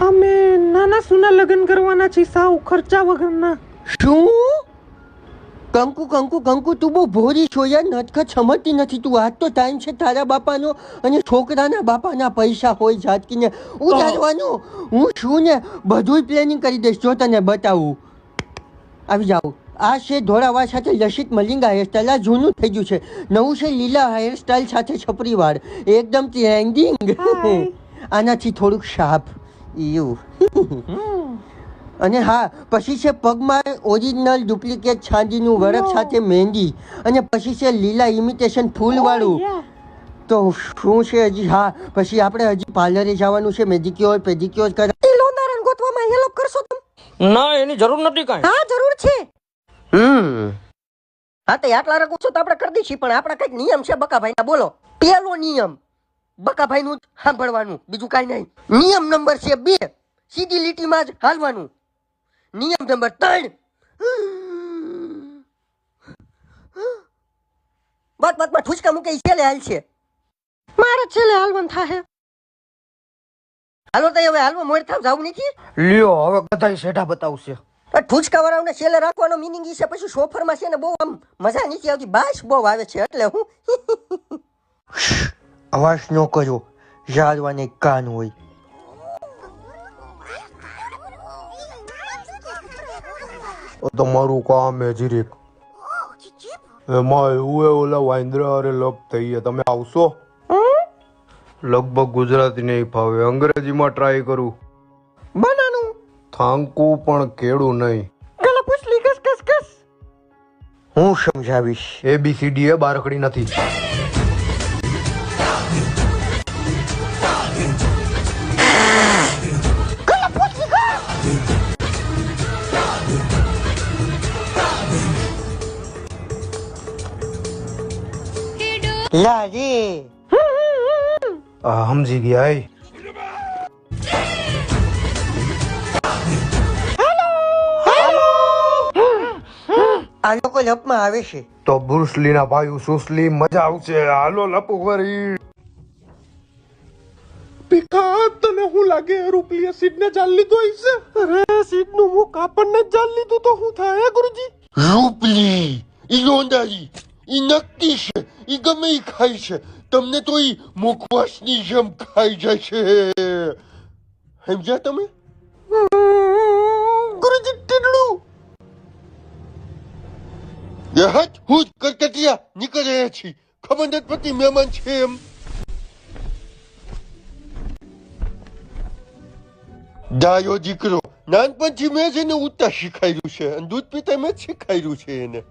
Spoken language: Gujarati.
અમે નાના સુના લગ્ન કરવાના છે, સાવ ખર્ચા વગરના. શું? કંકુ કંકુ કંકુ તું બહુ ભોરી છો યાર, નટખટ સમજતી નથી તું. આજ તો ટાઈમ છે તારા બાપાનો અને છોકરાના બાપાના પૈસા હોય ઝાટકીને ઉડાડવાનું. હું છું ને બધું પ્લાનિંગ કરી દઈશ, જો તને બતાવું. આવી જાઉં. આ છે ધોળાવા સાથે લસિત મલિંગા હેરસ્ટાઈલ. આ જૂનું થઈ ગયું છે, નવું છે લીલા હેરસ્ટાઈલ સાથે છપરી વાળ, એકદમ ટ્રેન્ડિંગ. આનાથી થોડુંક શાર્પ એવું. અને હા, પછી છે પગમાં ઓરિજિનલ ડુપ્લિકેટ ચાંદીનું વરખ સાથે મહેંદી, અને પછી છે લીલા ઇમિટેશન ફૂલવાળું. તો શું છે હજી? હા, પછી આપણે હજી પાર્લરે જવાનું છે, મેડિક્યોર પેડિક્યોર કરા. લોંદારણ ગોતવામાં હેલ્પ કરશો તમે? ના, એની જરૂર નથી કાંઈ. હા, જરૂર છે. હા, તો આટલા રકમ છો તો આપણે કરી દઈશું, પણ આપણા કઈક નિયમ છે બકાભાઈના. બોલો. પહેલો નિયમ બકાભાઈનું સાંભળવાનું, બીજું કાંઈ નહીં. નિયમ નંબર છે 2, સીધી લીટીમાં જ હાલવાનું. નિયમ નંબર 3, વાતમાં ઠુચકા મૂકે છેલ્લે હાલ છે. મારે છેલ્લે હાલવાનું થાય. હાલો તો હવે હાલવા મોડ થાવ, જાવું નથી. લ્યો હવે બધાય સેઠા બતાવશે. ઠુચકા વાળાને છેલ્લે રાખવાનો મિનિંગ ઈ છે, પછી સોફરમાં છે ને બહુ આમ મજા નથી આવતી, બાશ બહુ આવે છે, એટલે હું અવાજ ન કરો, જાળવાને કાન હોય. તમારું કામ હે જીરીક. એમાં એવું ઓલા વાંદરા અરે લપ થઈ ગયા. તમે આવશો? લગભગ ગુજરાતી નહીં ફાવે, અંગ્રેજીમાં ટ્રાય કરું. બનાનું થાંકું પણ કેળું નહીં. ગલા પૂછલી કસ કસ કસ. હું સમજાવીશ. ABCD એ બારકડી નથી. લાજી સમજી ગયા. આ લોકો લપમાં આવે છે. તો બ્રુસલીના ભાઈ સુસલી મજા આવશે. હાલો લપુ કરી. પીકા, તને શું લાગે રૂપલીએ સીટને જાલ લીધો હશે? અરે સીટનું મુખ આપણને જ જાલ લીધું તો શું થાય ગુરુજી? રૂપલી ઈ લોંડારી ઈ નકટી છે, ઈ ગમે ઈ ખાય છે. તમને તો ઈ મુખવાસની જેમ ખાઈ જાય છે. સમજ્યા તમે? ગુરુજી ટીડલું હટ હું કરકટિયા નીકળ રહ્યા છીએ. ખબર નથી પડતી મહેમાન છે એમ. ડાયો દીકરો, નાનપણથી મેં જ એને ઉઠતા શીખાયું છે, અને દૂધ પીતા મેં જ શીખાયું છે એને.